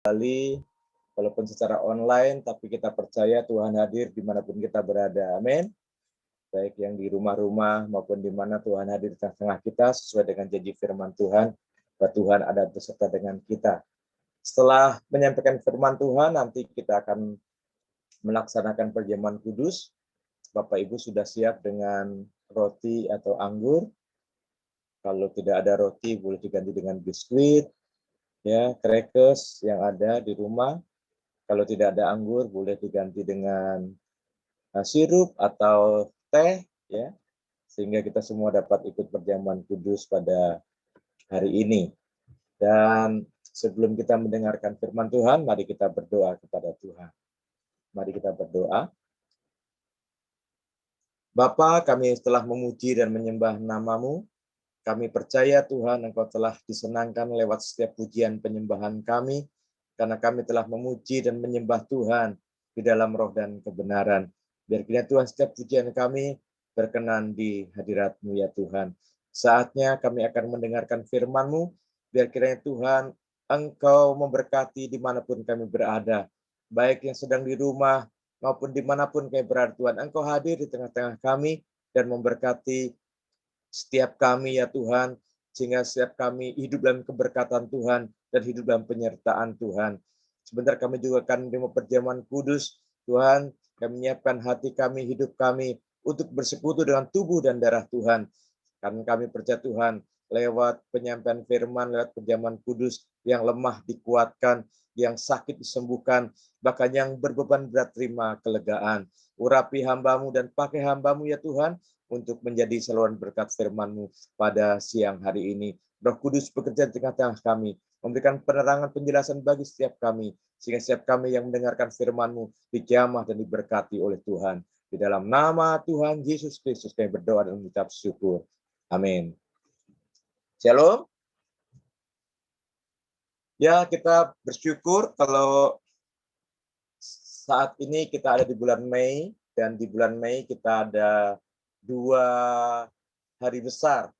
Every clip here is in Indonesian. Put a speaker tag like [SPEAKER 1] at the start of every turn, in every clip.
[SPEAKER 1] kembali, walaupun secara online, tapi kita percaya Tuhan hadir dimanapun kita berada. Amin. Baik yang di rumah-rumah maupun di mana Tuhan hadir di tengah-tengah kita sesuai dengan janji firman Tuhan, bahwa Tuhan ada beserta dengan kita. Setelah menyampaikan firman Tuhan, nanti kita akan melaksanakan perjamuan kudus. Bapak Ibu sudah siap dengan roti atau anggur. Kalau tidak ada roti, boleh diganti dengan biskuit, ya, crackers yang ada di rumah. Kalau tidak ada anggur, boleh diganti dengan sirup atau teh, ya, sehingga kita semua dapat ikut perjamuan kudus pada hari ini. Dan sebelum kita mendengarkan firman Tuhan, mari kita berdoa kepada Tuhan. Mari kita berdoa. Bapa, kami telah memuji dan menyembah nama-Mu. Kami percaya Tuhan Engkau telah disenangkan lewat setiap pujian penyembahan kami, karena kami telah memuji dan menyembah Tuhan di dalam roh dan kebenaran. Biar kiranya Tuhan setiap pujian kami berkenan di hadirat-Mu ya Tuhan. Saatnya kami akan mendengarkan firman-Mu, biar kiranya Tuhan Engkau memberkati dimanapun kami berada, baik yang sedang di rumah maupun dimanapun kami berada Tuhan. Engkau hadir di tengah-tengah kami dan memberkati setiap kami ya Tuhan, sehingga setiap kami hidup dalam keberkatan Tuhan dan hidup dalam penyertaan Tuhan. Sebentar kami juga akan menerima perjamuan kudus. Tuhan, kami menyiapkan hati kami, hidup kami untuk bersekutu dengan tubuh dan darah Tuhan. Karena kami percaya Tuhan, lewat penyampaian firman, lewat perjamuan kudus, yang lemah dikuatkan, yang sakit disembuhkan, bahkan yang berbeban berat terima kelegaan. Urapi hamba-Mu dan pakai hamba-Mu ya Tuhan, untuk menjadi saluran berkat firman-Mu pada siang hari ini. Roh Kudus bekerja di tengah-tengah kami, memberikan penerangan penjelasan bagi setiap kami, sehingga setiap kami yang mendengarkan firman-Mu dijamah dan diberkati oleh Tuhan. Di dalam nama Tuhan Yesus Kristus kami berdoa dan mengucap syukur. Amin. Shalom. Ya, kita bersyukur kalau saat ini kita ada di bulan Mei, dan di bulan Mei kita ada 2 hari besar.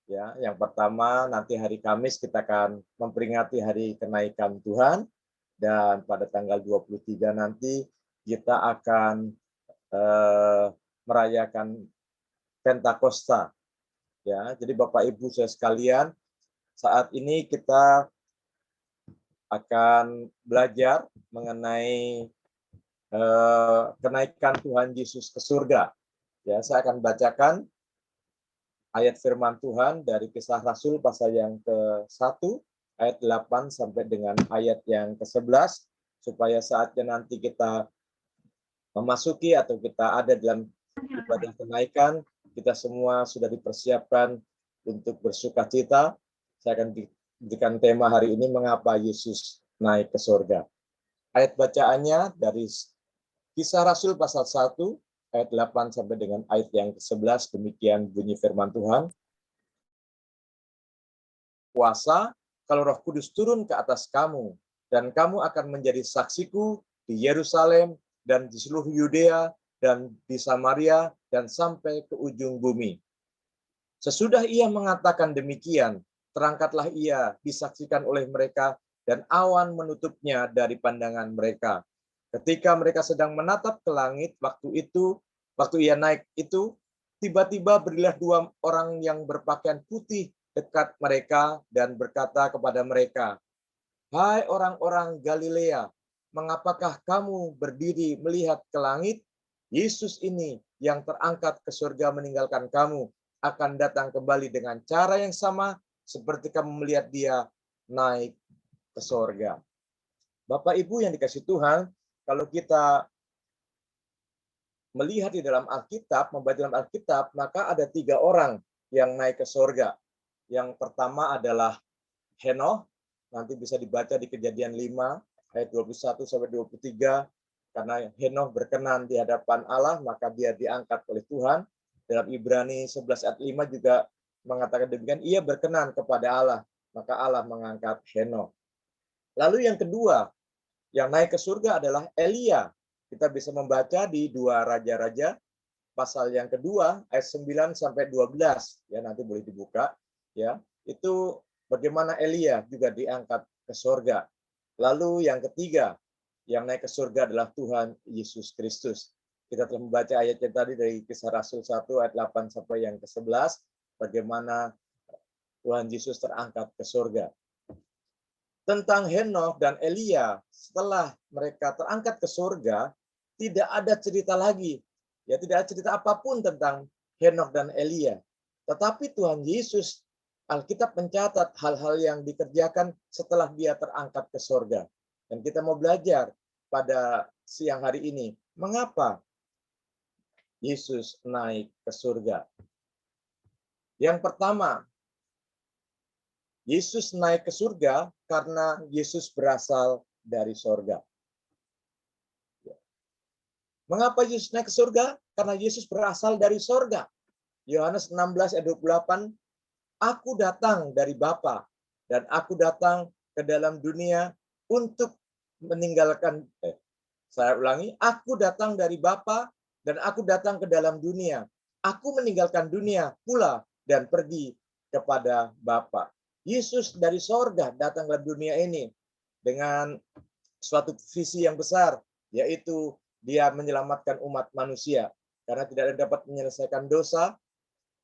[SPEAKER 1] Ya, yang pertama nanti hari Kamis kita akan memperingati hari kenaikan Tuhan, dan pada tanggal 23 nanti kita akan merayakan Pentakosta. Ya, jadi Bapak Ibu saya sekalian, saat ini kita akan belajar mengenai kenaikan Tuhan Yesus ke surga. Ya, saya akan bacakan ayat firman Tuhan dari Kisah Rasul pasal yang ke-1 ayat 8 sampai dengan ayat yang ke-11, supaya saatnya nanti kita memasuki atau kita ada dalam ibadah kenaikan, kita semua sudah dipersiapkan untuk bersuka cita. Saya akan berikan tema hari ini, mengapa Yesus naik ke surga. Ayat bacaannya dari Kisah Rasul pasal 1 ayat 8 sampai dengan ayat yang ke-11, demikian bunyi firman Tuhan. Kuasa kalau Roh Kudus turun ke atas kamu, dan kamu akan menjadi saksiku di Yerusalem dan di seluruh Yudea dan di Samaria dan sampai ke ujung bumi. Sesudah ia mengatakan demikian, terangkatlah ia disaksikan oleh mereka, dan awan menutupnya dari pandangan mereka. Ketika mereka sedang menatap ke langit, waktu ia naik itu, tiba-tiba berilah 2 orang yang berpakaian putih dekat mereka dan berkata kepada mereka, "Hai orang-orang Galilea, mengapakah kamu berdiri melihat ke langit? Yesus ini yang terangkat ke surga meninggalkan kamu akan datang kembali dengan cara yang sama seperti kamu melihat dia naik ke surga." Bapak Ibu yang dikasih Tuhan, kalau kita melihat di dalam Alkitab, membaca dalam Alkitab, maka ada 3 orang yang naik ke surga. Yang pertama adalah Henoh, nanti bisa dibaca di Kejadian 5 ayat 21 sampai 23, karena Henoh berkenan di hadapan Allah, maka dia diangkat oleh Tuhan. Dalam Ibrani 11 ayat 5 juga mengatakan demikian, ia berkenan kepada Allah, maka Allah mengangkat Henoh. Lalu yang kedua, yang naik ke surga adalah Elia. Kita bisa membaca di 2 Raja-Raja pasal yang kedua ayat 9 sampai 12, ya, nanti boleh dibuka, ya. Itu bagaimana Elia juga diangkat ke surga. Lalu yang ketiga, yang naik ke surga adalah Tuhan Yesus Kristus. Kita telah membaca ayatnya tadi dari Kisah Rasul 1 ayat 8 sampai yang ke-11, bagaimana Tuhan Yesus terangkat ke surga. Tentang Henokh dan Elia, setelah mereka terangkat ke surga, tidak ada cerita lagi. Ya, tidak ada cerita apapun tentang Henokh dan Elia. Tetapi Tuhan Yesus, Alkitab mencatat hal-hal yang dikerjakan setelah dia terangkat ke surga. Dan kita mau belajar pada siang hari ini, mengapa Yesus naik ke surga. Yang pertama, Yesus naik ke surga karena Yesus berasal dari surga. Mengapa Yesus naik ke surga? Karena Yesus berasal dari surga. Yohanes 16 ayat 28, Aku datang dari Bapa dan aku datang ke dalam dunia untuk meninggalkan, saya ulangi, aku datang dari Bapa dan aku datang ke dalam dunia. Aku meninggalkan dunia pula dan pergi kepada Bapa. Yesus dari sorga datang ke dunia ini dengan suatu visi yang besar, yaitu dia menyelamatkan umat manusia. Karena tidak ada dapat menyelesaikan dosa,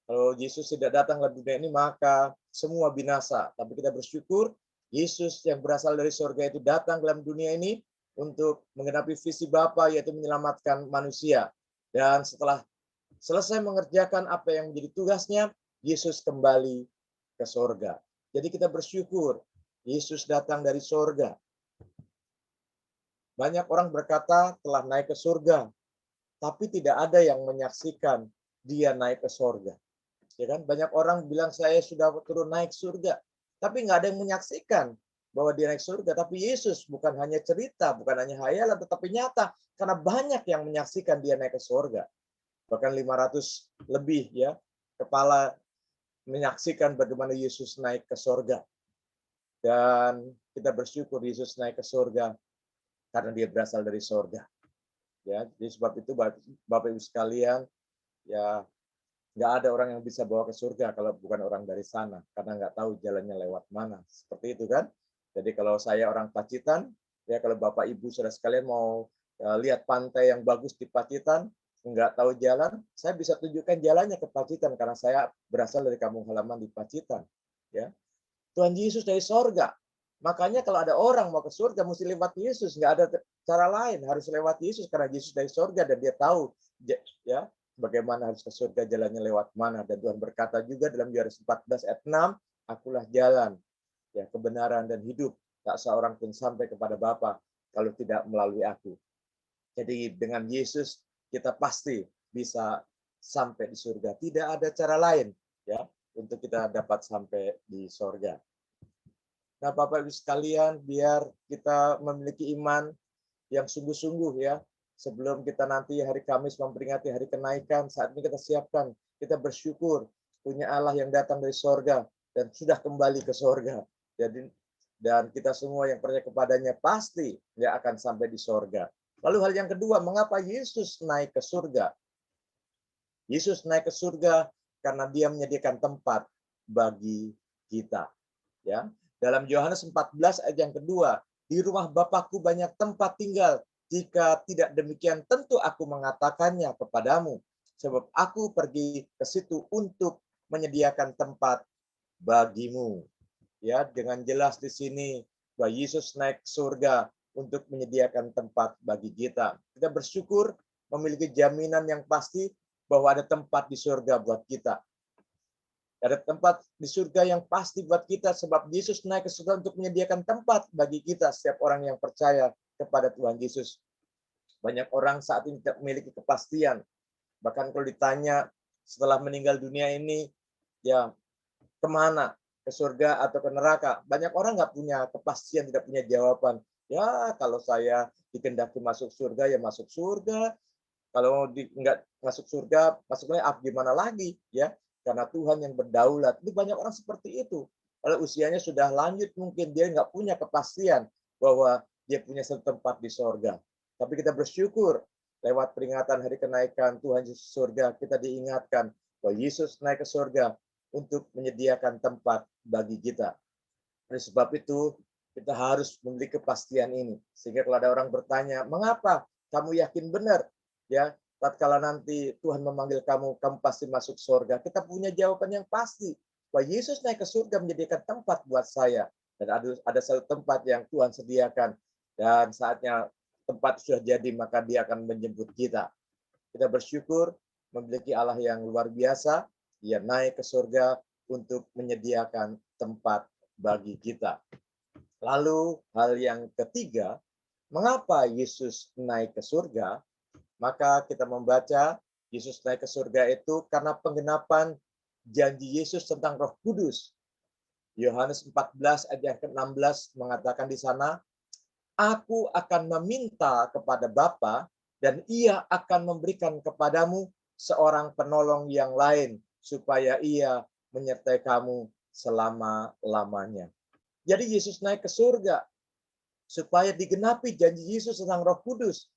[SPEAKER 1] kalau Yesus tidak datang ke dunia ini, maka semua binasa. Tapi kita bersyukur, Yesus yang berasal dari sorga itu datang ke dalam dunia ini untuk menggenapi visi Bapa, yaitu menyelamatkan manusia. Dan setelah selesai mengerjakan apa yang menjadi tugasnya, Yesus kembali ke sorga. Jadi kita bersyukur, Yesus datang dari sorga. Banyak orang berkata telah naik ke surga, tapi tidak ada yang menyaksikan dia naik ke sorga. Ya kan? Banyak orang bilang saya sudah turun naik surga, tapi nggak ada yang menyaksikan bahwa dia naik surga. Tapi Yesus bukan hanya cerita, bukan hanya hayalan, tetapi nyata. Karena banyak yang menyaksikan dia naik ke surga. Bahkan 500 lebih ya kepala menyaksikan bagaimana Yesus naik ke surga. Dan kita bersyukur Yesus naik ke surga karena dia berasal dari surga. Ya, jadi sebab itu Bapak Ibu sekalian, ya nggak ada orang yang bisa bawa ke surga kalau bukan orang dari sana, karena nggak tahu jalannya lewat mana. Seperti itu kan? Jadi kalau saya orang Pacitan, ya kalau Bapak Ibu saudara sekalian mau lihat pantai yang bagus di Pacitan, nggak tahu jalan, saya bisa tunjukkan jalannya ke Pacitan karena saya berasal dari kampung halaman di Pacitan. Ya, Tuhan Yesus dari sorga. Makanya kalau ada orang mau ke surga, mesti lewat Yesus. Nggak ada cara lain, harus lewat Yesus karena Yesus dari sorga dan dia tahu ya bagaimana harus ke surga, jalannya lewat mana. Dan Tuhan berkata juga dalam Yohanes 14 ayat 6, akulah jalan, ya kebenaran dan hidup. Tak seorang pun sampai kepada Bapa kalau tidak melalui aku. Jadi dengan Yesus kita pasti bisa sampai di surga. Tidak ada cara lain ya untuk kita dapat sampai di surga. Nah, Bapak Ibu sekalian, biar kita memiliki iman yang sungguh-sungguh ya. Sebelum kita nanti hari Kamis memperingati hari kenaikan, saat ini kita siapkan, kita bersyukur punya Allah yang datang dari sorga dan sudah kembali ke sorga. Jadi dan kita semua yang percaya kepadanya pasti ya akan sampai di sorga. Lalu hal yang kedua, mengapa Yesus naik ke surga? Yesus naik ke surga karena dia menyediakan tempat bagi kita. Ya, dalam Yohanes 14 ayat yang kedua, di rumah Bapakku banyak tempat tinggal. Jika tidak demikian, tentu aku mengatakannya kepadamu. Sebab aku pergi ke situ untuk menyediakan tempat bagimu. Ya, dengan jelas di sini bahwa Yesus naik ke surga untuk menyediakan tempat bagi kita. Kita bersyukur memiliki jaminan yang pasti bahwa ada tempat di surga buat kita. Ada tempat di surga yang pasti buat kita sebab Yesus naik ke surga untuk menyediakan tempat bagi kita, setiap orang yang percaya kepada Tuhan Yesus. Banyak orang saat ini tidak memiliki kepastian. Bahkan kalau ditanya setelah meninggal dunia ini, ya kemana? Ke surga atau ke neraka? Banyak orang nggak punya kepastian, tidak punya jawaban. Ya kalau saya dikehendaki masuk surga, ya masuk surga. Kalau nggak masuk surga, masuknya gimana lagi? Ya, karena Tuhan yang berdaulat. Ini banyak orang seperti itu. Kalau usianya sudah lanjut, mungkin dia nggak punya kepastian bahwa dia punya satu tempat di sorga. Tapi kita bersyukur lewat peringatan hari kenaikan Tuhan Yesus surga, kita diingatkan bahwa Yesus naik ke surga untuk menyediakan tempat bagi kita. Oleh sebab itu, Kita harus memiliki kepastian ini. Sehingga kalau ada orang bertanya, mengapa kamu yakin benar? Ya, tatkala nanti Tuhan memanggil kamu, kamu pasti masuk surga. Kita punya jawaban yang pasti. Bahwa Yesus naik ke surga menyediakan tempat buat saya. Dan ada satu tempat yang Tuhan sediakan. Dan saatnya tempat sudah jadi, maka dia akan menjemput kita. Kita bersyukur memiliki Allah yang luar biasa. Dia naik ke surga untuk menyediakan tempat bagi kita. Lalu hal yang ketiga, mengapa Yesus naik ke surga? Maka kita membaca Yesus naik ke surga itu karena penggenapan janji Yesus tentang Roh Kudus. Yohanes 14 ayat yang ke-16 mengatakan di sana, Aku akan meminta kepada Bapa dan ia akan memberikan kepadamu seorang penolong yang lain supaya ia menyertai kamu selama-lamanya. Jadi Yesus naik ke surga supaya digenapi janji Yesus tentang Roh Kudus.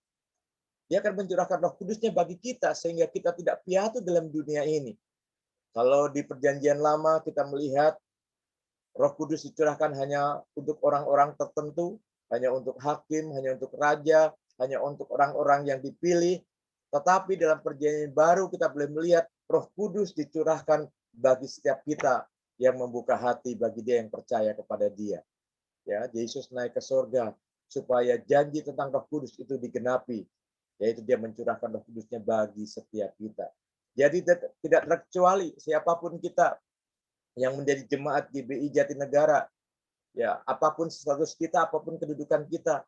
[SPEAKER 1] Dia akan mencurahkan Roh Kudusnya bagi kita sehingga kita tidak piatu dalam dunia ini. Kalau di perjanjian lama kita melihat Roh Kudus dicurahkan hanya untuk orang-orang tertentu, hanya untuk hakim, hanya untuk raja, hanya untuk orang-orang yang dipilih. Tetapi dalam perjanjian baru kita boleh melihat Roh Kudus dicurahkan bagi setiap kita yang membuka hati bagi dia yang percaya kepada dia. Ya, Yesus naik ke surga supaya janji tentang Roh Kudus itu digenapi, yaitu dia mencurahkan Roh Kudusnya bagi setiap kita. Jadi tidak terkecuali siapapun kita yang menjadi jemaat GBI Jatinegara, ya apapun status kita, apapun kedudukan kita,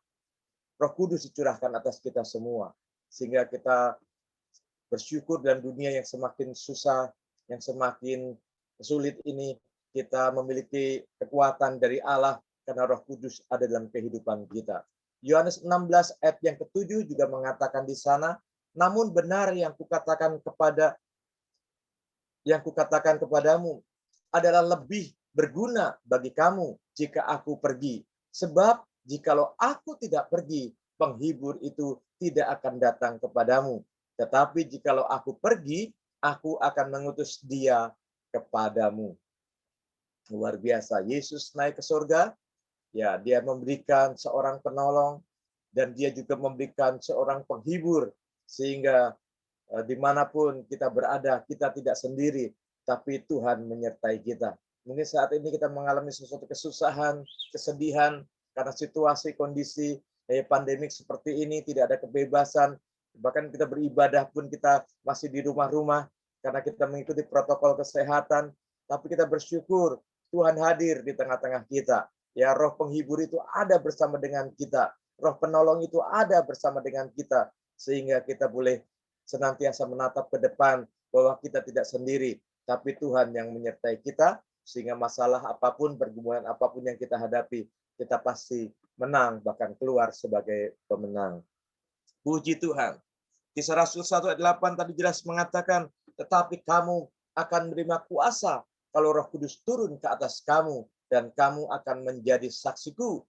[SPEAKER 1] Roh Kudus dicurahkan atas kita semua, sehingga kita bersyukur dalam dunia yang semakin susah, yang semakin sulit ini, kita memiliki kekuatan dari Allah karena Roh Kudus ada dalam kehidupan kita. Yohanes 16 ayat yang ke-7 juga mengatakan di sana, namun benar yang kukatakan kepadamu adalah lebih berguna bagi kamu jika aku pergi. Sebab jikalau aku tidak pergi, penghibur itu tidak akan datang kepadamu. Tetapi jikalau aku pergi, aku akan mengutus dia kepadamu. Luar biasa. Yesus naik ke surga, ya dia memberikan seorang penolong dan dia juga memberikan seorang penghibur sehingga dimanapun kita berada kita tidak sendiri, tapi Tuhan menyertai kita. Mungkin saat ini kita mengalami sesuatu kesusahan, kesedihan karena situasi kondisi pandemik seperti ini, tidak ada kebebasan, bahkan kita beribadah pun kita masih di rumah-rumah karena kita mengikuti protokol kesehatan, tapi kita bersyukur Tuhan hadir di tengah-tengah kita. Ya, Roh penghibur itu ada bersama dengan kita. Roh penolong itu ada bersama dengan kita. Sehingga kita boleh senantiasa menatap ke depan bahwa kita tidak sendiri. Tapi Tuhan yang menyertai kita. Sehingga masalah apapun, pergumulan apapun yang kita hadapi, kita pasti menang, bahkan keluar sebagai pemenang. Puji Tuhan. Kisah Rasul 1 ayat 8 tadi jelas mengatakan, tetapi kamu akan menerima kuasa kalau Roh Kudus turun ke atas kamu, dan kamu akan menjadi saksiku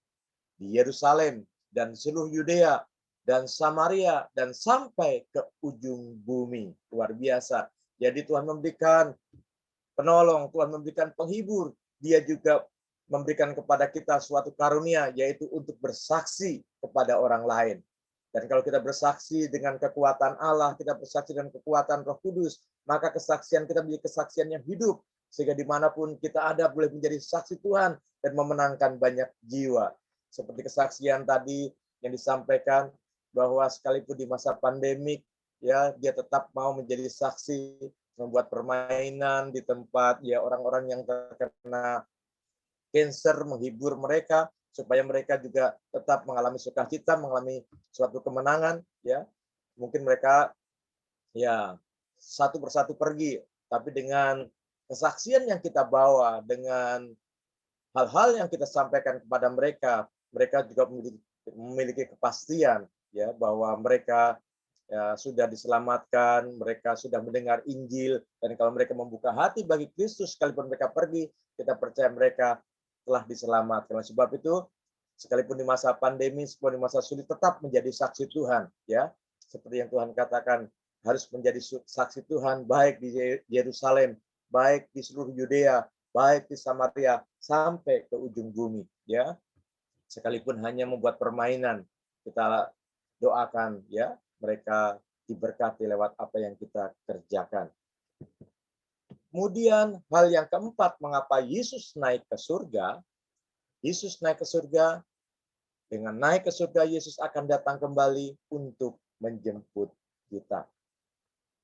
[SPEAKER 1] di Yerusalem dan seluruh Yudea dan Samaria dan sampai ke ujung bumi. Luar biasa. Jadi Tuhan memberikan penolong, Tuhan memberikan penghibur. Dia juga memberikan kepada kita suatu karunia, yaitu untuk bersaksi kepada orang lain. Dan kalau kita bersaksi dengan kekuatan Allah, kita bersaksi dengan kekuatan Roh Kudus, maka kesaksian kita menjadi kesaksian yang hidup. Sehingga dimanapun kita ada boleh menjadi saksi Tuhan dan memenangkan banyak jiwa. Seperti kesaksian tadi yang disampaikan bahwa sekalipun di masa pandemik, ya dia tetap mau menjadi saksi, membuat permainan di tempat ya orang-orang yang terkena cancer, menghibur mereka supaya mereka juga tetap mengalami sukacita, mengalami suatu kemenangan, ya. Mungkin mereka ya satu persatu pergi, tapi dengan kesaksian yang kita bawa, dengan hal-hal yang kita sampaikan kepada mereka, mereka juga memiliki kepastian ya bahwa mereka ya, sudah diselamatkan, mereka sudah mendengar Injil, dan kalau mereka membuka hati bagi Kristus, sekalipun mereka pergi, kita percaya mereka telah diselamatkan. Oleh sebab itu, sekalipun di masa pandemi, sekalipun di masa sulit, tetap menjadi saksi Tuhan. Ya, seperti yang Tuhan katakan, harus menjadi saksi Tuhan, baik di Yerusalem, baik di seluruh Yudea, baik di Samaria, sampai ke ujung bumi. Ya, Sekalipun hanya membuat permainan, kita doakan ya mereka diberkati lewat apa yang kita kerjakan. Kemudian hal yang keempat, mengapa Yesus naik ke surga? Yesus naik ke surga, dengan naik ke surga Yesus akan datang kembali untuk menjemput kita.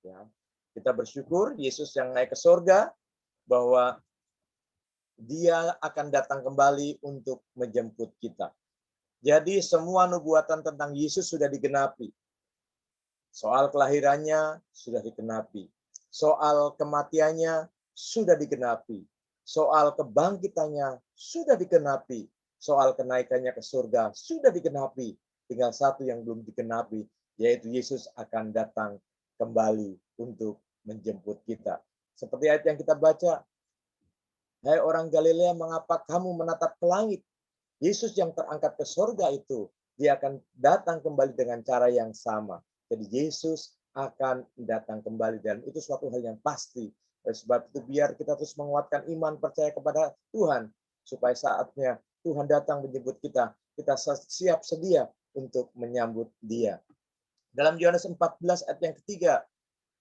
[SPEAKER 1] Ya. Kita bersyukur Yesus yang naik ke surga bahwa Dia akan datang kembali untuk menjemput kita. Jadi semua nubuatan tentang Yesus sudah digenapi. Soal kelahirannya sudah digenapi. Soal kematiannya sudah digenapi. Soal kebangkitannya sudah digenapi. Soal kenaikannya ke surga sudah digenapi. Tinggal satu yang belum digenapi, yaitu Yesus akan datang kembali untuk menjemput kita. Seperti ayat yang kita baca, hai orang Galilea, mengapa kamu menatap ke langit? Yesus yang terangkat ke surga itu, dia akan datang kembali dengan cara yang sama. Jadi Yesus akan datang kembali dan itu suatu hal yang pasti. Oleh sebab itu biar kita terus menguatkan iman percaya kepada Tuhan supaya saatnya Tuhan datang menjemput kita, kita siap sedia untuk menyambut Dia. Dalam Yohanes 14 ayat yang ketiga,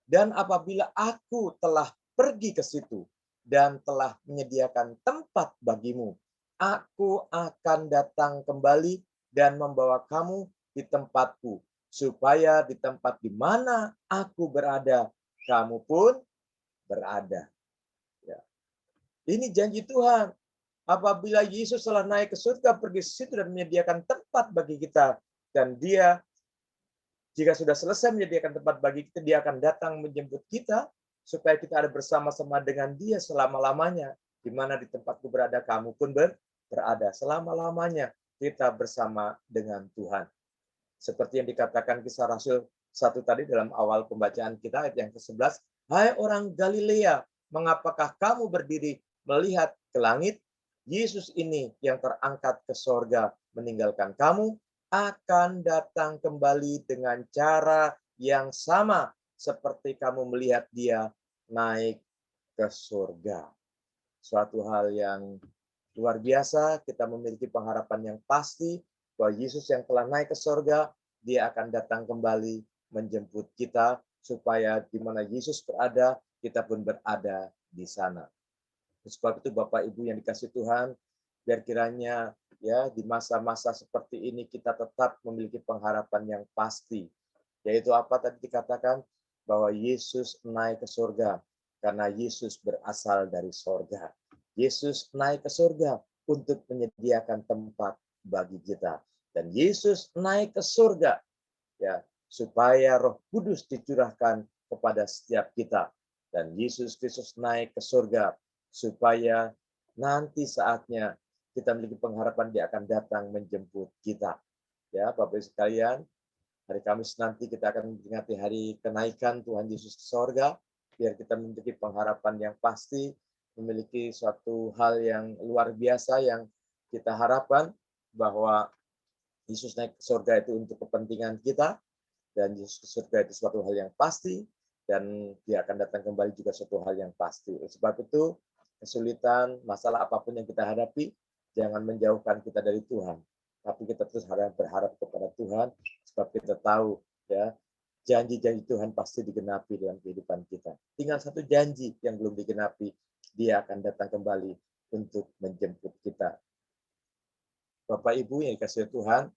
[SPEAKER 1] dan apabila aku telah pergi ke situ dan telah menyediakan tempat bagimu, aku akan datang kembali dan membawa kamu di tempatku, supaya di tempat di mana aku berada, kamu pun berada. Ya. Ini janji Tuhan. Apabila Yesus telah naik ke surga, pergi ke situ dan menyediakan tempat bagi kita, dan Dia jika sudah selesai menyediakan tempat bagi kita, Dia akan datang menjemput kita supaya kita ada bersama-sama dengan Dia selama-lamanya. Di mana di tempatku berada, kamu pun berada. Selama-lamanya kita bersama dengan Tuhan. Seperti yang dikatakan Kisah Rasul 1 tadi dalam awal pembacaan kita, ayat yang ke-11. Hai orang Galilea, mengapakah kamu berdiri melihat ke langit? Yesus ini yang terangkat ke sorga meninggalkan kamu, akan datang kembali dengan cara yang sama seperti kamu melihat Dia naik ke surga. Suatu hal yang luar biasa, kita memiliki pengharapan yang pasti bahwa Yesus yang telah naik ke surga, Dia akan datang kembali menjemput kita supaya di mana Yesus berada, kita pun berada di sana. Sebab itu Bapak Ibu yang dikasihi Tuhan, biar kiranya ya di masa-masa seperti ini kita tetap memiliki pengharapan yang pasti. Yaitu apa tadi dikatakan? Bahwa Yesus naik ke surga karena Yesus berasal dari surga. Yesus naik ke surga untuk menyediakan tempat bagi kita. Dan Yesus naik ke surga ya supaya Roh Kudus dicurahkan kepada setiap kita. Dan Yesus Kristus naik ke surga supaya nanti saatnya kita memiliki pengharapan Dia akan datang menjemput kita. Ya, Bapak Ibu sekalian, hari Kamis nanti kita akan memperingati hari kenaikan Tuhan Yesus ke surga, biar kita memiliki pengharapan yang pasti, memiliki suatu hal yang luar biasa yang kita harapkan bahwa Yesus naik ke surga itu untuk kepentingan kita, dan Yesus ke surga itu suatu hal yang pasti, dan Dia akan datang kembali juga suatu hal yang pasti. Sebab itu, kesulitan, masalah apapun yang kita hadapi, jangan menjauhkan kita dari Tuhan. Tapi kita terus harus berharap kepada Tuhan, sebab kita tahu ya janji-janji Tuhan pasti digenapi dalam kehidupan kita. Tinggal satu janji yang belum digenapi, Dia akan datang kembali untuk menjemput kita. Bapak Ibu yang dikasihi Tuhan,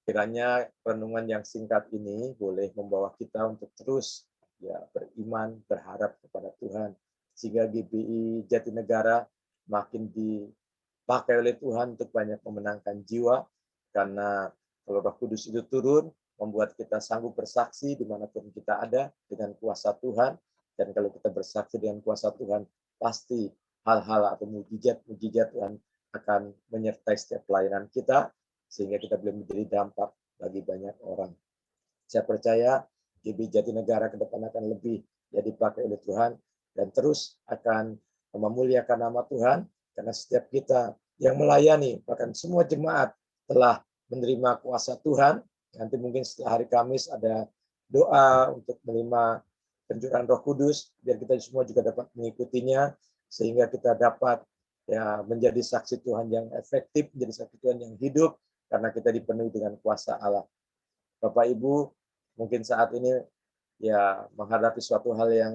[SPEAKER 1] kiranya renungan yang singkat ini boleh membawa kita untuk terus ya beriman, berharap kepada Tuhan, sehingga GBI Jatinegara makin dipakai oleh Tuhan untuk banyak memenangkan jiwa, karena kalau Roh Kudus itu turun, membuat kita sanggup bersaksi dimanapun kita ada dengan kuasa Tuhan, dan kalau kita bersaksi dengan kuasa Tuhan, pasti hal-hal atau mujizat Tuhan akan menyertai setiap pelayanan kita, sehingga kita boleh menjadi dampak bagi banyak orang. Saya percaya GBI Jatinegara ke depan akan lebih dipakai oleh Tuhan dan terus akan memuliakan nama Tuhan, karena setiap kita yang melayani, bahkan semua jemaat telah menerima kuasa Tuhan. Nanti mungkin setelah hari Kamis ada doa untuk menerima pencurahan Roh Kudus, biar kita semua juga dapat mengikutinya, sehingga kita dapat ya menjadi saksi Tuhan yang efektif, menjadi saksi Tuhan yang hidup, karena kita dipenuhi dengan kuasa Allah. Bapak Ibu, mungkin saat ini ya menghadapi suatu hal yang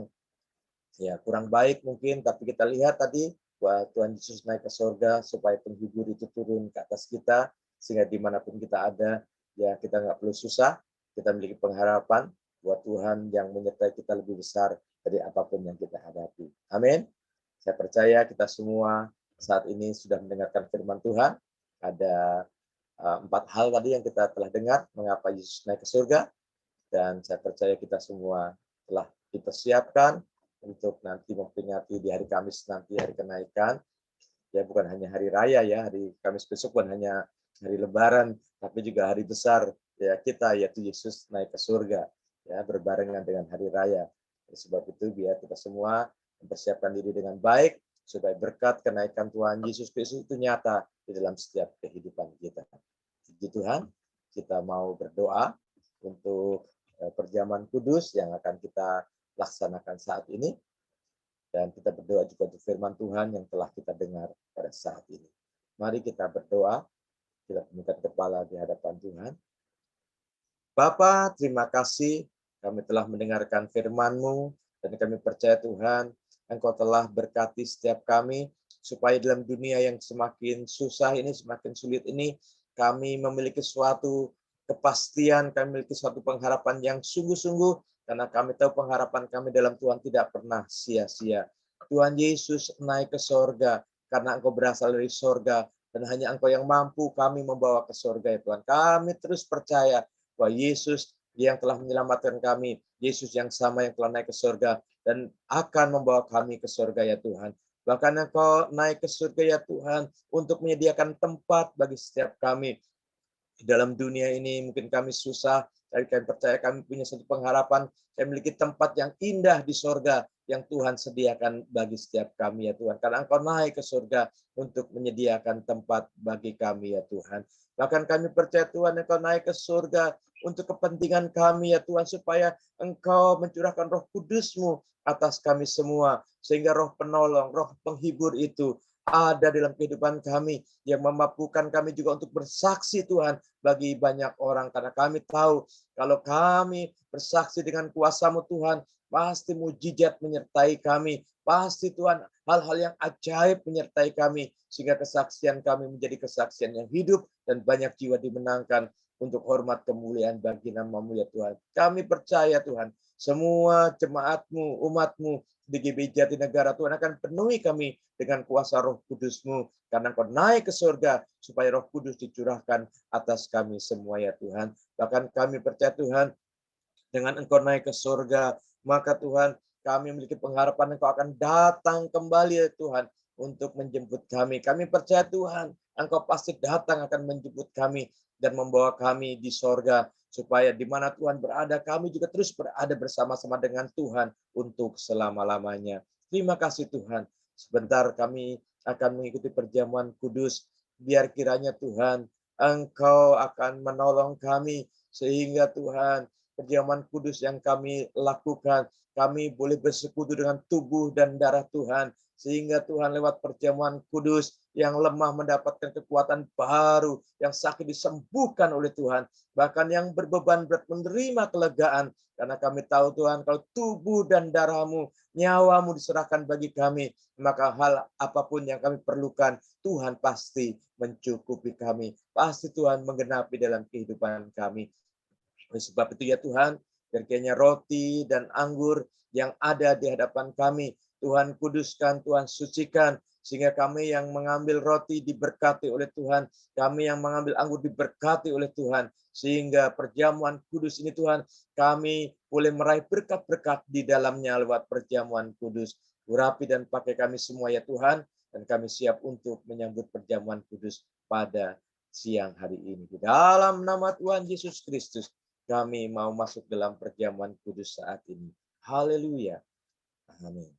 [SPEAKER 1] ya kurang baik mungkin, tapi kita lihat tadi bahwa Tuhan Yesus naik ke surga supaya penghibur itu turun ke atas kita, sehingga dimanapun kita ada, ya kita nggak perlu susah, kita memiliki pengharapan buat Tuhan yang menyertai kita lebih besar dari apapun yang kita hadapi. Amin. Saya percaya kita semua saat ini sudah mendengarkan firman Tuhan. Ada 4 hal tadi yang kita telah dengar, mengapa Yesus naik ke surga, dan saya percaya kita semua telah dipersiapkan untuk nanti memperingati di hari Kamis nanti, hari kenaikan. Ya bukan hanya hari raya ya, hari Kamis besok bukan hanya hari Lebaran, tapi juga hari besar ya kita, yaitu Yesus naik ke surga, ya berbarengan dengan hari raya. Oleh sebab itu biar kita semua mempersiapkan diri dengan baik supaya berkat kenaikan Tuhan Yesus Kristus itu nyata di dalam setiap kehidupan kita. Puji Tuhan, kita mau berdoa untuk perjamuan kudus yang akan kita laksanakan saat ini. Dan kita berdoa juga untuk firman Tuhan yang telah kita dengar pada saat ini. Mari kita berdoa, kita tundukkan kepala di hadapan Tuhan. Bapa, terima kasih kami telah mendengarkan firman-Mu, dan kami percaya Tuhan, Engkau telah berkati setiap kami, supaya dalam dunia yang semakin susah ini, semakin sulit ini, kami memiliki suatu kepastian, kami memiliki suatu pengharapan yang sungguh-sungguh, karena kami tahu pengharapan kami dalam Tuhan tidak pernah sia-sia. Tuhan Yesus naik ke sorga, karena Engkau berasal dari sorga, dan hanya Engkau yang mampu kami membawa ke sorga ya Tuhan. Kami terus percaya bahwa Yesus yang telah menyelamatkan kami, Yesus yang sama yang telah naik ke surga dan akan membawa kami ke surga ya Tuhan. Bahkan Engkau naik ke surga ya Tuhan untuk menyediakan tempat bagi setiap kami. Di dalam dunia ini mungkin kami susah, tapi kami percaya kami punya satu pengharapan, kami memiliki tempat yang indah di surga yang Tuhan sediakan bagi setiap kami ya Tuhan. Karena Engkau naik ke surga untuk menyediakan tempat bagi kami ya Tuhan. Bahkan kami percaya Tuhan Engkau naik ke surga untuk kepentingan kami ya Tuhan, supaya Engkau mencurahkan Roh Kudus-Mu atas kami semua, sehingga Roh penolong, Roh penghibur itu ada dalam kehidupan kami, yang memampukan kami juga untuk bersaksi Tuhan bagi banyak orang. Karena kami tahu kalau kami bersaksi dengan kuasa-Mu Tuhan, pasti mujizat menyertai kami. Pasti Tuhan hal-hal yang ajaib menyertai kami, sehingga kesaksian kami menjadi kesaksian yang hidup dan banyak jiwa dimenangkan untuk hormat kemuliaan bagi nama-Mu ya Tuhan. Kami percaya Tuhan, semua jemaat-Mu, umat-Mu di GBI Jatinegara Tuhan akan penuhi kami dengan kuasa Roh Kudus-Mu, karena Engkau naik ke surga supaya Roh Kudus dicurahkan atas kami semua ya Tuhan. Bahkan kami percaya Tuhan, dengan Engkau naik ke surga, maka Tuhan kami memiliki pengharapan Engkau akan datang kembali ya Tuhan untuk menjemput kami. Kami percaya Tuhan, Engkau pasti datang akan menjemput kami dan membawa kami di sorga, supaya di mana Tuhan berada, kami juga terus berada bersama-sama dengan Tuhan untuk selama-lamanya. Terima kasih Tuhan. Sebentar kami akan mengikuti perjamuan kudus. Biar kiranya Tuhan, Engkau akan menolong kami, sehingga Tuhan, perjamuan kudus yang kami lakukan, kami boleh bersekutu dengan tubuh dan darah Tuhan, sehingga Tuhan lewat perjamuan kudus yang lemah mendapatkan kekuatan baru, yang sakit disembuhkan oleh Tuhan, bahkan yang berbeban berat menerima kelegaan, karena kami tahu Tuhan, kalau tubuh dan darah-Mu, nyawa-Mu diserahkan bagi kami, maka hal apapun yang kami perlukan, Tuhan pasti mencukupi kami, pasti Tuhan menggenapi dalam kehidupan kami. Oleh sebab itu ya Tuhan, kiranya roti dan anggur yang ada di hadapan kami, Tuhan kuduskan, Tuhan sucikan, sehingga kami yang mengambil roti diberkati oleh Tuhan, kami yang mengambil anggur diberkati oleh Tuhan, sehingga perjamuan kudus ini Tuhan, kami boleh meraih berkat-berkat di dalamnya lewat perjamuan kudus. Urapi dan pakai kami semua ya Tuhan, dan kami siap untuk menyambut perjamuan kudus pada siang hari ini. Di dalam nama Tuhan Yesus Kristus, kami mau masuk dalam perjamuan kudus saat ini. Haleluya. Amin.